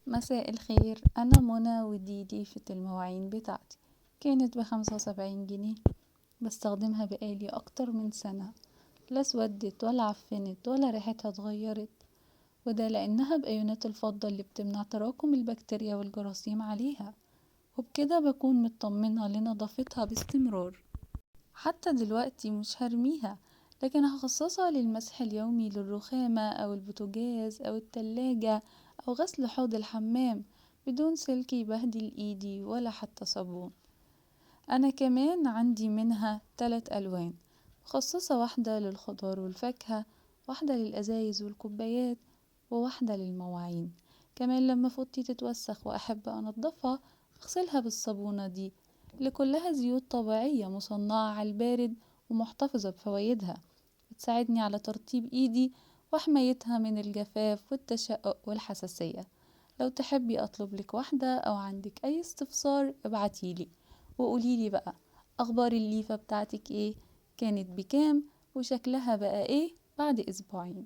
مساء الخير، أنا منى ودي ضيفة المواعين بتاعتي. كانت ب75 جنيه، بستخدمها بقالي أكتر من سنة. لا اسودت ولا عفنت ولا ريحتها اتغيرت، وده لأنها بأيونات الفضة اللي بتمنع تراكم البكتيريا والجراثيم عليها، وبكده بكون مطمنة لنظافتها باستمرار. حتى دلوقتي مش هرميها، لكن هخصصها للمسح اليومي للرخامة أو البوتاجاز أو التلاجة أو غسل حوض الحمام، بدون سلك يبهدل ايدي ولا حتى صابون. أنا كمان عندي منها 3 ألوان، مخصصة واحدة للخضار والفاكهة، واحدة للأزايز والكوبايات، وواحدة للمواعين. كمان لما فوطتي تتوسخ وأحب أنضفها أغسلها بالصابونة دي، اللي كلها زيوت طبيعية مصنعة على البارد ومحتفظة بفوايدها، بتساعدني على ترطيب ايدي وحمايتها من الجفاف والتشقق والحساسية. لو تحبي أطلب لك واحدة أو عندك أي استفسار ابعتيلي وقوليلي بقى، أخبار الليفة بتاعتك ايه؟ كانت بكام؟ وشكلها بقى ايه بعد أسبوعين؟